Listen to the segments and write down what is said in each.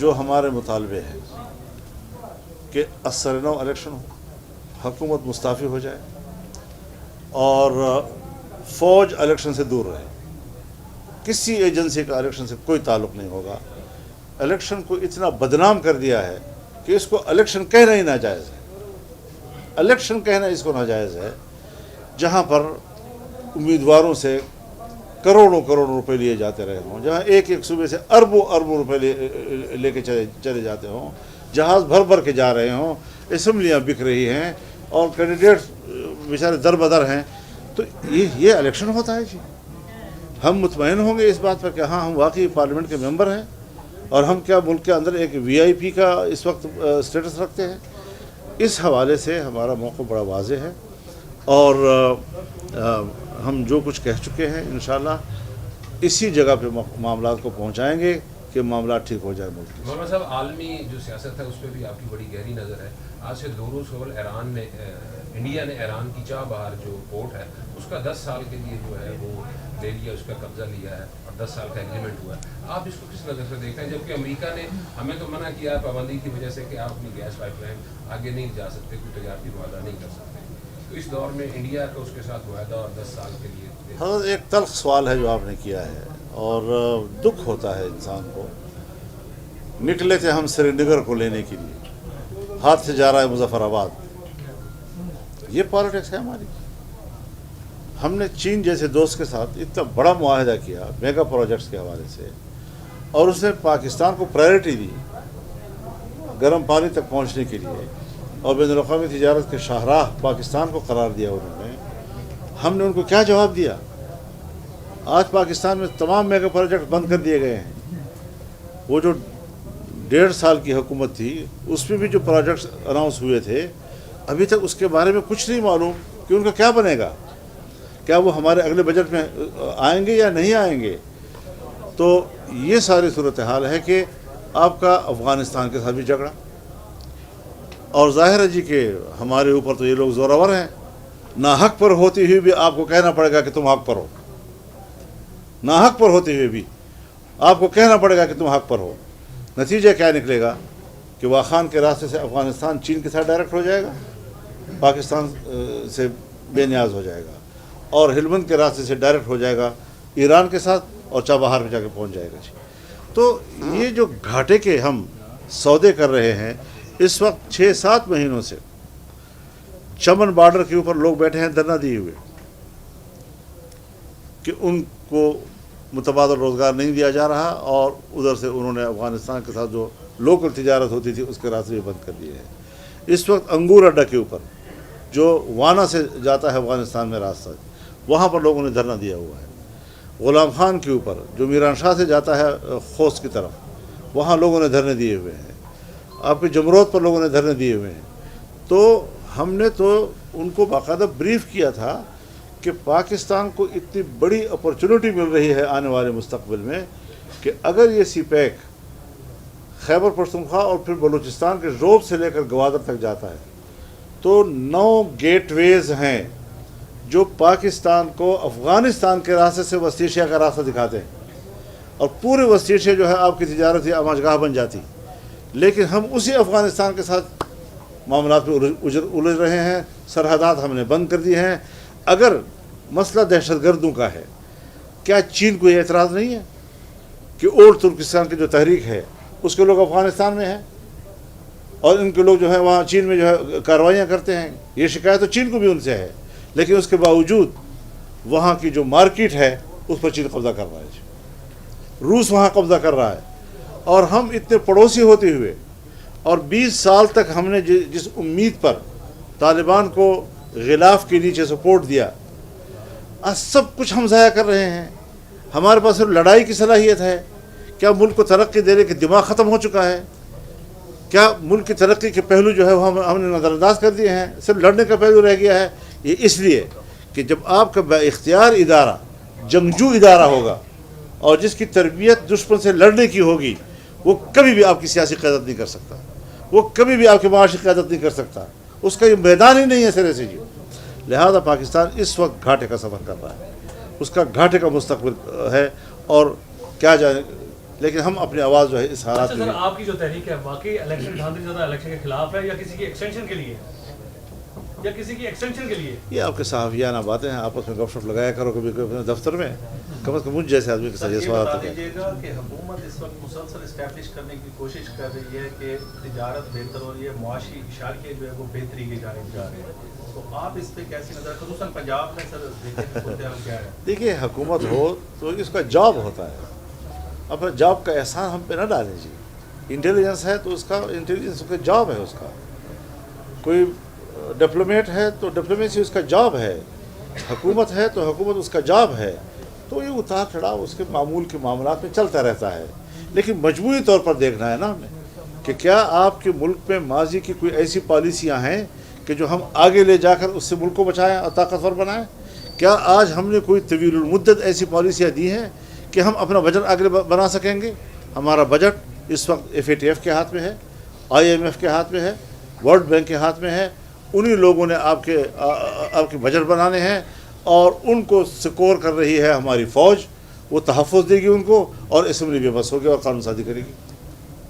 جو ہمارے مطالبے ہیں کہ اثر-نو الیکشن ہو، حکومت مستعفی ہو جائے اور فوج الیکشن سے دور رہے. کسی ایجنسی کا الیکشن سے کوئی تعلق نہیں ہوگا. الیکشن کو اتنا بدنام کر دیا ہے کہ اس کو الیکشن کہنا ہی ناجائز ہے. الیکشن کہنا اس کو ناجائز ہے جہاں پر امیدواروں سے کروڑوں روپے لیے جاتے رہے ہوں، جہاں ایک صوبے سے اربوں روپے لے کے چلے جاتے ہوں، جہاز بھر کے جا رہے ہوں، اسمبلیاں بک رہی ہیں اور کینڈیڈیٹس بیچارے در بدر ہیں. تو یہ الیکشن ہوتا ہے جی. ہم مطمئن ہوں گے اس بات پر کہ ہاں ہم واقعی پارلیمنٹ کے ممبر ہیں اور ہم کیا ملک کے اندر ایک VIP کا اس وقت اسٹیٹس رکھتے ہیں. اس حوالے سے ہمارا موقف بڑا واضح ہے اور ہم جو کچھ کہہ چکے ہیں انشاءاللہ اسی جگہ پہ معاملات کو پہنچائیں گے کہ معاملات ٹھیک ہو جائے ملک میں. مولانا صاحب، عالمی جو سیاست ہے اس پہ بھی آپ کی بڑی گہری نظر ہے. آج سے 2 روز قبل انڈیا نے ایران کی چاہ بہار جو پورٹ ہے اس کا 10 سال کے لیے جو ہے وہ لے لیا، اس کا قبضہ لیا ہے اور 10 سال کا ایگریمنٹ ہوا ہے. آپ اس کو کس نظر سے دیکھتے ہیں؟ جبکہ امریکہ نے ہمیں تو منع کیا ہے پابندی کی وجہ سے کہ آپ اپنی گیس پائپ لائن آگے نہیں جا سکتے، کوئی تجارتی معاہدہ نہیں کر سکتے. تو اس دور میں انڈیا کا اس کے ساتھ معاہدہ اور 10 سال کے لیے حضرت ایک تلخ سوال ہے جو آپ نے کیا ہے اور دکھ ہوتا ہے انسان کو. نکلے تھے ہم سری نگر کو لینے کے لیے، ہاتھ سے جا رہا ہے مظفر آباد. یہ پالیٹکس ہے ہماری. ہم نے چین جیسے دوست کے ساتھ اتنا بڑا معاہدہ کیا میگا پروجیکٹس کے حوالے سے اور اس نے پاکستان کو پرائرٹی دی گرم پانی تک پہنچنے کے لیے اور بین الاقوامی تجارت کے شاہراہ پاکستان کو قرار دیا انہوں نے. ہم نے ان کو کیا جواب دیا؟ آج پاکستان میں تمام میگا پروجیکٹ بند کر دیے گئے ہیں. وہ جو 1.5 سال کی حکومت تھی اس میں بھی جو پروجیکٹس اناؤنس ہوئے تھے ابھی تک اس کے بارے میں کچھ نہیں معلوم کہ ان کا کیا بنے گا. کیا وہ ہمارے اگلے بجٹ میں آئیں گے یا نہیں آئیں گے؟ تو یہ ساری صورتحال ہے کہ آپ کا افغانستان کے ساتھ بھی جھگڑا اور ظاہر ہے جی کہ ہمارے اوپر تو یہ لوگ زورور ہیں. ناحق پر ہوتی ہوئی بھی آپ کو کہنا پڑے گا کہ تم حق پر ہو. ناحق پر ہوتے ہوئے بھی آپ کو کہنا پڑے گا کہ تم حق پر ہو. نتیجہ کیا نکلے گا کہ واخان کے راستے سے افغانستان چین کے ساتھ ڈائریکٹ ہو جائے گا، پاکستان سے بے نیاز ہو جائے گا، اور ہلمند کے راستے سے ڈائریکٹ ہو جائے گا ایران کے ساتھ اور چابہار میں جا کے پہنچ جائے گا جی. تو یہ جو گھاٹے کے ہم سودے کر رہے ہیں اس وقت 6-7 مہینوں سے چمن بارڈر کے اوپر لوگ بیٹھے ہیں دھرنا دیے ہوئے کہ ان کو متبادل روزگار نہیں دیا جا رہا اور ادھر سے انہوں نے افغانستان کے ساتھ جو لوکل تجارت ہوتی تھی اس کے راستے بھی بند کر دیے ہیں. اس وقت انگور اڈا کے اوپر جو وانا سے جاتا ہے افغانستان میں راستہ وہاں پر لوگوں نے دھرنا دیا ہوا ہے. غلام خان کے اوپر جو میران شاہ سے جاتا ہے خوست کی طرف وہاں لوگوں نے دھرنے دیے ہوئے ہیں. آپ کے جمرود پر لوگوں نے دھرنے دیے ہوئے ہیں. تو ہم نے تو ان کو باقاعدہ بریف کیا تھا کہ پاکستان کو اتنی بڑی اپرچونٹی مل رہی ہے آنے والے مستقبل میں کہ اگر یہ سی پیک خیبر پختونخوا اور پھر بلوچستان کے روب سے لے کر گوادر تک جاتا ہے تو 9 گیٹ ویز ہیں جو پاکستان کو افغانستان کے راستے سے وسط ایشیا کا راستہ دکھاتے ہیں اور پورے وسط ایشیا جو ہے آپ کی تجارتی آماجگاہ بن جاتی. لیکن ہم اسی افغانستان کے ساتھ معاملات میں الجھ رہے ہیں. سرحدات ہم نے بند کر دی ہیں. اگر مسئلہ دہشت گردوں کا ہے کیا چین کو یہ اعتراض نہیں ہے کہ اولڈ ترکستان کی جو تحریک ہے اس کے لوگ افغانستان میں ہیں اور ان کے لوگ جو ہے وہاں چین میں جو ہے کارروائیاں کرتے ہیں؟ یہ شکایت تو چین کو بھی ان سے ہے. لیکن اس کے باوجود وہاں کی جو مارکیٹ ہے اس پر چین قبضہ کر رہا ہے. روس وہاں قبضہ کر رہا ہے اور ہم اتنے پڑوسی ہوتے ہوئے اور 20 سال تک ہم نے جس امید پر طالبان کو غلاف کے نیچے سپورٹ دیا آج سب کچھ ہم ضائع کر رہے ہیں. ہمارے پاس صرف لڑائی کی صلاحیت ہے. کیا ملک کو ترقی دینے کے دماغ ختم ہو چکا ہے؟ کیا ملک کی ترقی کے پہلو جو ہے وہ ہم نے نظر انداز کر دیے ہیں؟ صرف لڑنے کا پہلو رہ گیا ہے. یہ اس لیے کہ جب آپ کا با اختیار ادارہ جنگجو ادارہ ہوگا اور جس کی تربیت دشمن سے لڑنے کی ہوگی وہ کبھی بھی آپ کی سیاسی قیادت نہیں کر سکتا. وہ کبھی بھی آپ کی معاشی قیادت نہیں کر سکتا. اس کا یہ میدان ہی نہیں ہے سرے سے جی. لہذا پاکستان اس وقت گھاٹے کا سفر کر رہا ہے. اس کا گھاٹے کا مستقبل ہے اور کیا جانے لیکن ہم اپنی آواز جو ہے اس حالات اچھا میں سر، آپ کی جو تحریک ہے واقعی الیکشن دھاندلی زیادہ الیکشن کے خلاف ہے یا کسی کی ایکسٹینشن کے لیے یا کسی کی ایکسٹینشن کے لیے؟ یہ آپ کے صحافیانہ باتیں ہیں، آپس میں گپ شپ لگایا کرو کبھی کبھی اپنے دفتر میں، کم از کم مجھ جیسے آدمی کے ساتھ یہ یہ سوال بتا آتا ہے۔ دیجیے گا کہ حکومت اس وقت مسلسل اسٹیبلش کرنے کی کوشش کر رہی ہے کہ تجارت بہتر ہو رہی ہے، معاشی اشاریے جو ہے وہ بہتری کی جانب جا رہے ہیں، تو آپ اس پہ کیسی نظر، خصوصاً پنجاب میں سر دیکھیں کہ صورتحال کیا ہے؟ دیکھیے حکومت ہو تو اس کا جاب ہوتا ہے، اپنا جاب کا احسان ہم پہ نہ ڈالیں جی۔ انٹیلیجنس ہے تو اس کا انٹیلیجنس کا جاب ہے، اس کا کوئی ڈپلومیٹ ہے تو ڈپلومیسی اس کا جاب ہے، حکومت ہے تو حکومت اس کا جاب ہے، تو یہ اتار چڑھاؤ اس کے معمول کے معاملات میں چلتا رہتا ہے، لیکن مجموعی طور پر دیکھنا ہے نا ہمیں کہ کیا آپ کے ملک میں ماضی کی کوئی ایسی پالیسیاں ہیں کہ جو ہم آگے لے جا کر اس سے ملک کو بچائیں اور طاقتور بنائیں؟ کیا آج ہم نے کوئی طویل المدت ایسی پالیسیاں دی ہیں کہ ہم اپنا بجٹ آگے بنا سکیں گے؟ ہمارا بجٹ اس وقت FATF کے ہاتھ میں ہے، IMF کے ہاتھ میں ہے، ورلڈ بینک کے ہاتھ میں ہے، انہی لوگوں نے آپ کے بجٹ بنانے ہیں اور ان کو سکور کر رہی ہے ہماری فوج، وہ تحفظ دے گی ان کو اور اسمبلی بے بس ہوگی اور قانون سازی کرے گی۔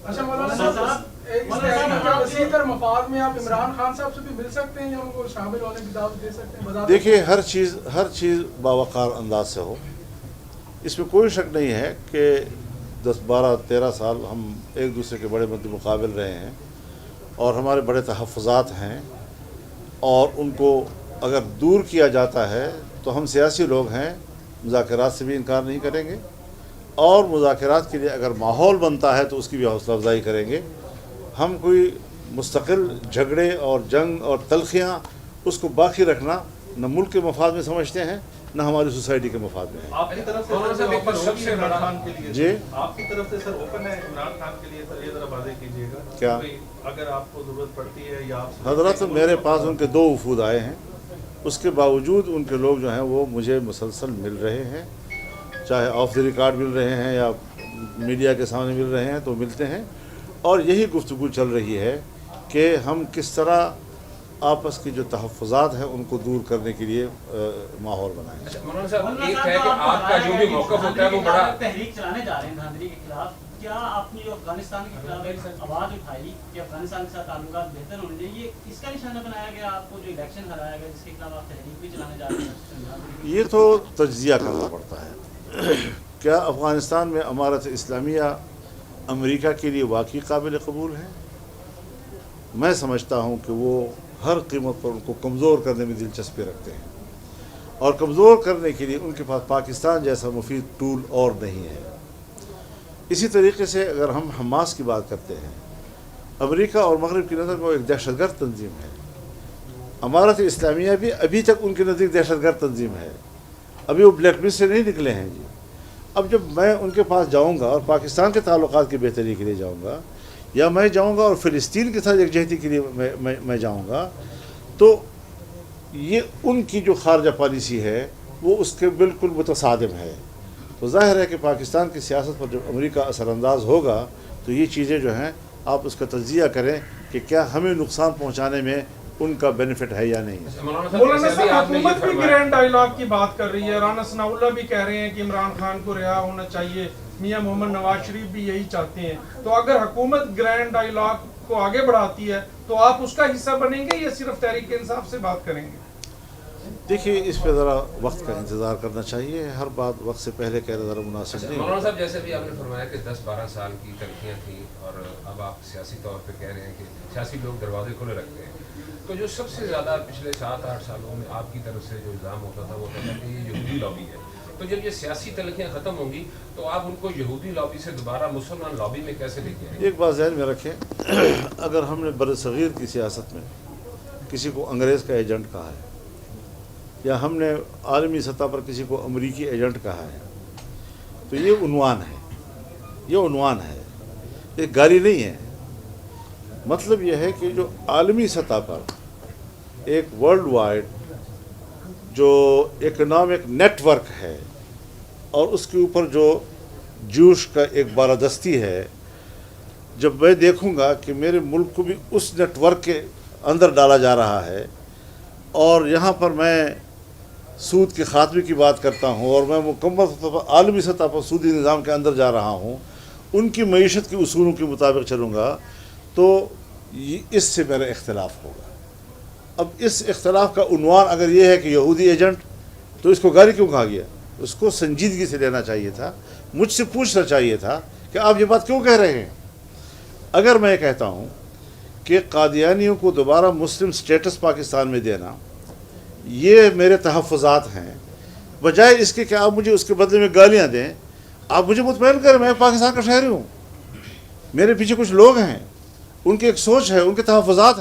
اچھا مولانا صاحب، وسیع تر مفاد میں آپ عمران خان صاحب سے بھی مل سکتے ہیں یا ان کو شامل ہونے کی دعوت دے سکتے ہیں؟ دیکھیے ہر چیز باوقار انداز سے ہو، اس میں کوئی شک نہیں ہے کہ 10 12 13 سال ہم ایک دوسرے کے بڑے مد مقابل رہے ہیں اور ہمارے بڑے تحفظات ہیں، اور ان کو اگر دور کیا جاتا ہے تو ہم سیاسی لوگ ہیں، مذاکرات سے بھی انکار نہیں کریں گے، اور مذاکرات کے لیے اگر ماحول بنتا ہے تو اس کی بھی حوصلہ افزائی کریں گے۔ ہم کوئی مستقل جھگڑے اور جنگ اور تلخیاں اس کو باقی رکھنا نہ ملک کے مفاد میں سمجھتے ہیں نہ ہماری سوسائٹی کے مفاد میں ہے۔ آپ کی طرف سے سر اوپن ہوگی عمران خان کے لیے؟ جی آپ کی طرف سے سر اوپن ہے عمران خان کے لیے؟ سر یہ ذرا واضح کیجیے گا کیا؟ اگر آپ کو ضرورت پڑتی ہے یا آپ حضرت میرے پاس ان کے 2 وفود آئے ہیں، اس کے باوجود ان کے لوگ جو ہیں وہ مجھے مسلسل مل رہے ہیں، چاہے آف دی ریکارڈ مل رہے ہیں یا میڈیا کے سامنے مل رہے ہیں تو ملتے ہیں، اور یہی گفتگو چل رہی ہے کہ ہم کس طرح آپس کی جو تحفظات ہیں ان کو دور کرنے کے لیے ماحول بنائیں۔ اچھا مولانا صاحب، ایک ہے کہ آپ کا جو بھی موقف ہوتا ہے وہ بڑا تحریک چلانے جا رہے ہیں دھاندلی کے خلاف، کیا آپ نے جو افغانستان کے خلاف ایک آواز اٹھائی کہ افغانستان کے ساتھ تعلقات بہتر ہونے چاہیے، یہ اس کا نشانہ بنایا گیا آپ کو جو الیکشن ہرایا گیا جس کے خلاف آپ تحریک بھی چلانے جا رہے ہیں؟ یہ تو تجزیہ کرنا پڑتا ہے۔ کیا افغانستان میں امارت اسلامیہ امریکہ کے لیے واقعی قابل قبول ہے؟ میں سمجھتا ہوں کہ وہ ہر قیمت پر ان کو کمزور کرنے میں دلچسپی رکھتے ہیں، اور کمزور کرنے کے لیے ان کے پاس پاکستان جیسا مفید ٹول اور نہیں ہے۔ اسی طریقے سے اگر ہم حماس کی بات کرتے ہیں، امریکہ اور مغرب کی نظر میں وہ ایک دہشت گرد تنظیم ہے، امارت اسلامیہ بھی ابھی تک ان کے نزدیک دہشت گرد تنظیم ہے، ابھی وہ بلیک لسٹ سے نہیں نکلے ہیں جی۔ اب جب میں ان کے پاس جاؤں گا اور پاکستان کے تعلقات کی بہتری کے لیے جاؤں گا، یا میں جاؤں گا اور فلسطین کے ساتھ یکجہتی کے لیے میں جاؤں گا، تو یہ ان کی جو خارجہ پالیسی ہے وہ اس کے بالکل متصادم ہے۔ تو ظاہر ہے کہ پاکستان کی سیاست پر جب امریکہ اثر انداز ہوگا تو یہ چیزیں جو ہیں آپ اس کا تجزیہ کریں کہ کیا ہمیں نقصان پہنچانے میں ان کا بینیفٹ ہے یا نہیں۔ مولانا صاحب، حکومت بھی گرینڈ ڈائیلاگ کی بات کر رہی ہے، رانا ثناء اللہ بھی کہہ رہے ہیں کہ عمران خان کو رہا ہونا چاہیے، میاں محمد نواز شریف بھی یہی چاہتے ہیں، تو اگر حکومت گرینڈ ڈائیلاگ کو آگے بڑھاتی ہے تو آپ اس کا حصہ بنیں گے یا صرف تحریک انصاف سے بات کریں گے؟ دیکھیے اس پہ ذرا وقت کا انتظار کرنا چاہیے، ہر بات وقت سے پہلے کہنا ذرا مناسب نہیں۔ مولانا صاحب جیسے بھی آپ نے فرمایا کہ 10-12 سال کی تلخیاں تھیں اور اب آپ سیاسی طور پہ کہہ رہے ہیں کہ سیاسی لوگ دروازے کھلے رکھتے ہیں، تو جو سب سے زیادہ پچھلے 7-8 سالوں میں آپ کی طرف سے جو الزام ہوتا تھا وہ کہتا کہ یہ یہودی لابی ہے، تو جب یہ سیاسی تلخیاں ختم ہوں گی تو آپ ان کو یہودی لابی سے دوبارہ مسلمان لابی میں کیسے لے کے آئیں گے؟ ایک بات ذہن میں رکھیں، اگر ہم نے بر صغیر کی سیاست میں کسی کو انگریز کا ایجنٹ کہا ہے یا ہم نے عالمی سطح پر کسی کو امریکی ایجنٹ کہا ہے تو یہ عنوان ہے، یہ عنوان ہے، یہ گالی نہیں ہے۔ مطلب یہ ہے کہ جو عالمی سطح پر ایک ورلڈ وائڈ جو اکنامک نیٹ ورک ہے اور اس کے اوپر جو جوش کا ایک بالادستی ہے، جب میں دیکھوں گا کہ میرے ملک کو بھی اس نیٹ ورک کے اندر ڈالا جا رہا ہے اور یہاں پر میں سود کے خاتمے کی بات کرتا ہوں اور میں مکمل طور پر عالمی سطح پر سودی نظام کے اندر جا رہا ہوں، ان کی معیشت کے اصولوں کے مطابق چلوں گا تو اس سے میرا اختلاف ہوگا. اب اس اختلاف کا عنوان اگر یہ ہے کہ یہودی ایجنٹ، تو اس کو گالی کیوں کہا گیا؟ اس کو سنجیدگی سے لینا چاہیے تھا، مجھ سے پوچھنا چاہیے تھا کہ آپ یہ بات کیوں کہہ رہے ہیں. اگر میں کہتا ہوں کہ قادیانیوں کو دوبارہ مسلم سٹیٹس پاکستان میں دینا یہ میرے تحفظات ہیں، بجائے اس کے کہ آپ مجھے اس کے بدلے میں گالیاں دیں، آپ مجھے مطمئن کریں میں پاکستان کا شہری ہوں، میرے پیچھے کچھ لوگ ہیں، ان کی ایک سوچ ہے، ان کے تحفظات ہیں.